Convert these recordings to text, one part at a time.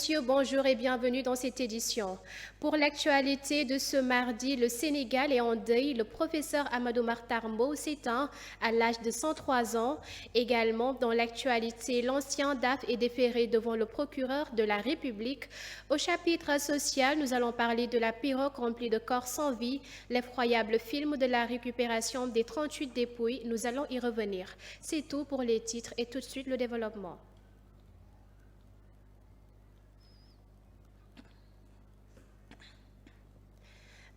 messieurs, bonjour et bienvenue dans cette édition. Pour l'actualité de ce mardi, le Sénégal est en deuil. Le professeur Amadou Mahtar Mbow s'éteint à l'âge de 103 ans. Également, dans l'actualité, l'ancien DAF est déféré devant le procureur de la République. Au chapitre social, nous allons parler de la pirogue remplie de corps sans vie, l'effroyable film de la récupération des 38 dépouilles. Nous allons y revenir. C'est tout pour les titres et tout de suite le développement.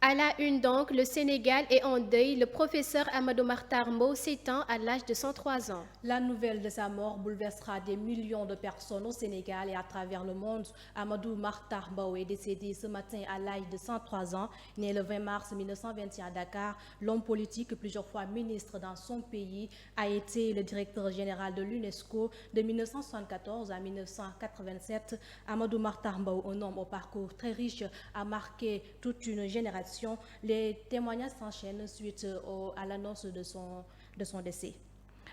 À la une donc, le Sénégal est en deuil. Le professeur Amadou Mahtar Mbow s'éteint à l'âge de 103 ans. La nouvelle de sa mort bouleversera des millions de personnes au Sénégal et à travers le monde. Amadou Mahtar Mbow est décédé ce matin à l'âge de 103 ans. Né le 20 mars 1921 à Dakar, l'homme politique, plusieurs fois ministre dans son pays, a été le directeur général de l'UNESCO de 1974 à 1987. Amadou Mahtar Mbow, un homme au parcours très riche, a marqué toute une génération. Les témoignages s'enchaînent suite à l'annonce de son décès.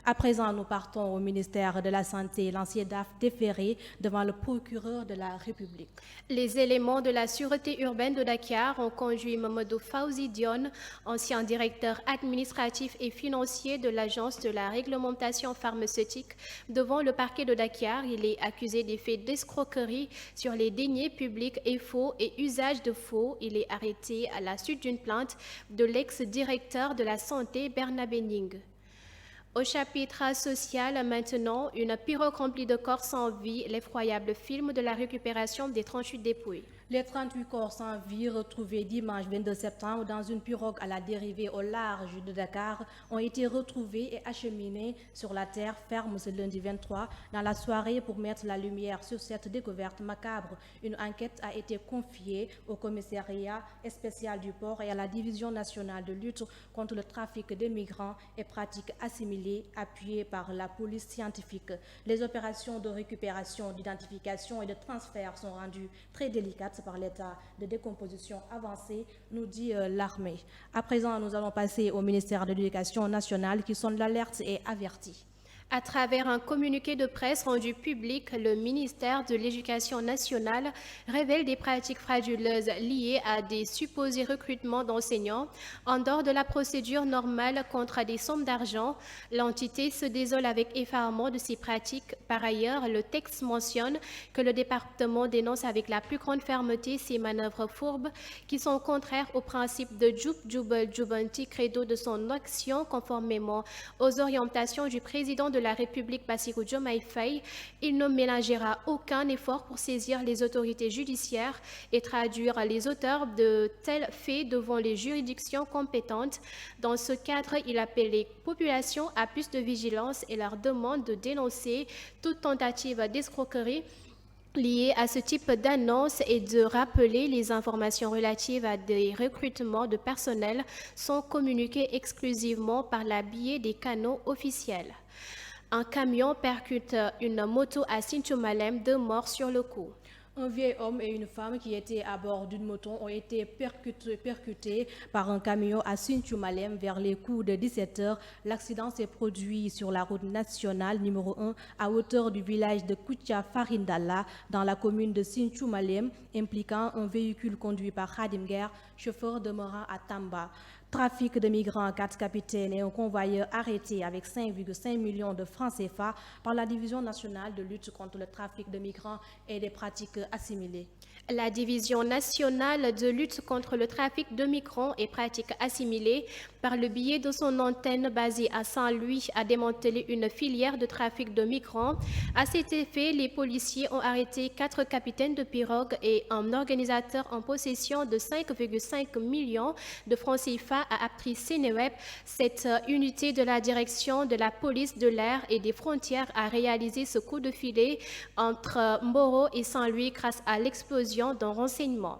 À présent, nous partons au ministère de la Santé, l'ancien DAF déféré devant le procureur de la République. Les éléments de la sûreté urbaine de Dakar ont conduit Mamadou Fawzi Dione, ancien directeur administratif et financier de l'Agence de la réglementation pharmaceutique, devant le parquet de Dakar. Il est accusé des faits d'escroquerie sur les deniers publics et faux et usage de faux. Il est arrêté à la suite d'une plainte de l'ex-directeur de la Santé, Bernabé Ning. Au chapitre social, maintenant, une pirogue remplie de corps sans vie, l'effroyable film de la récupération des 38 dépouilles. Les 38 corps sans vie retrouvés dimanche 22 septembre dans une pirogue à la dérivée au large de Dakar ont été retrouvés et acheminés sur la terre ferme ce lundi 23 dans la soirée pour mettre la lumière sur cette découverte macabre. Une enquête a été confiée au commissariat spécial du port et à la division nationale de lutte contre le trafic des migrants et pratiques assimilées appuyées par la police scientifique. Les opérations de récupération, d'identification et de transfert sont rendues très délicates par l'état de décomposition avancée, nous dit l'armée. À présent, nous allons passer au ministère de l'Éducation nationale qui sonne l'alerte et avertit. À travers un communiqué de presse rendu public, le ministère de l'Éducation nationale révèle des pratiques frauduleuses liées à des supposés recrutements d'enseignants. En dehors de la procédure normale contre des sommes d'argent, l'entité se désole avec effarement de ces pratiques. Par ailleurs, le texte mentionne que le département dénonce avec la plus grande fermeté ces manœuvres fourbes qui sont contraires au principe de Djoub Djoubel Djoubanti, credo de son action conformément aux orientations du président de la République Bassirou Diomaye Faye. Il ne ménagera aucun effort pour saisir les autorités judiciaires et traduire les auteurs de tels faits devant les juridictions compétentes. Dans ce cadre, il appelle les populations à plus de vigilance et leur demande de dénoncer toute tentative d'escroquerie liées à ce type d'annonce et de rappeler les informations relatives à des recrutements de personnel sont communiquées exclusivement par la biais des canaux officiels. Un camion percute une moto à Sinthiou Malem, 2 morts sur le coup. Un vieil homme et une femme qui étaient à bord d'une moto ont été percutés par un camion à Sinthiou Malem vers les coups de 17 h. L'accident s'est produit sur la route nationale numéro 1 à hauteur du village de Koutia Farindala dans la commune de Sinthiou Malem, impliquant un véhicule conduit par Khadim Guerre, chauffeur demeurant à Tamba. Trafic de migrants, 4 capitaines et un convoyeur arrêtés avec 5,5 millions de francs CFA par la Division nationale de lutte contre le trafic de migrants et des pratiques assimilées. La Division nationale de lutte contre le trafic de migrants et pratiques assimilées, par le biais de son antenne basée à Saint-Louis, a démantelé une filière de trafic de migrants. À cet effet, les policiers ont arrêté 4 capitaines de pirogue et un organisateur en possession de 5,5 millions de francs CFA, a appris Sénéweb. Cette unité de la direction de la police de l'air et des frontières a réalisé ce coup de filet entre Mboro et Saint-Louis grâce à l'explosion d'un renseignement.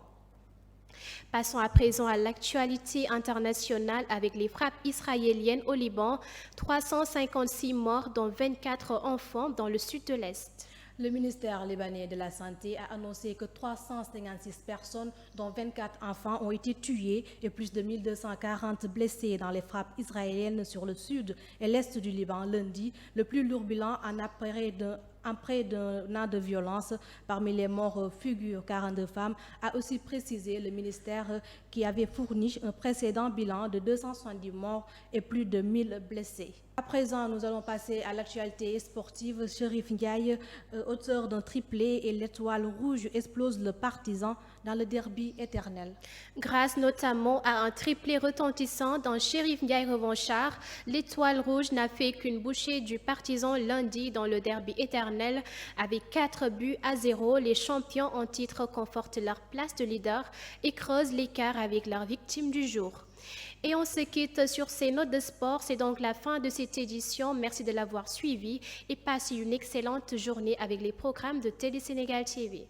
Passons à présent à l'actualité internationale avec les frappes israéliennes au Liban. 356 morts, dont 24 enfants dans le sud de l'Est. Le ministère libanais de la Santé a annoncé que 356 personnes, dont 24 enfants, ont été tuées et plus de 1240 blessés dans les frappes israéliennes sur le sud et l'est du Liban lundi, le plus lourd bilan en appareil près d'un an de violence. Parmi les morts figurent 42 femmes, a aussi précisé le ministère qui avait fourni un précédent bilan de 270 morts et plus de 1000 blessés. À présent, nous allons passer à l'actualité sportive. Chérif Ndiaye, auteur d'un triplé et l'étoile rouge explose le partisan dans le derby éternel. Grâce notamment à un triplé retentissant dans Chérif Ndiaye revanchard, l'étoile rouge n'a fait qu'une bouchée du partisan lundi dans le derby éternel. Avec 4-0, les champions en titre confortent leur place de leader et creusent l'écart avec leur victime du jour. Et on se quitte sur ces notes de sport. C'est donc la fin de cette édition. Merci de l'avoir suivi et passez une excellente journée avec les programmes de Télé Sénégal TV.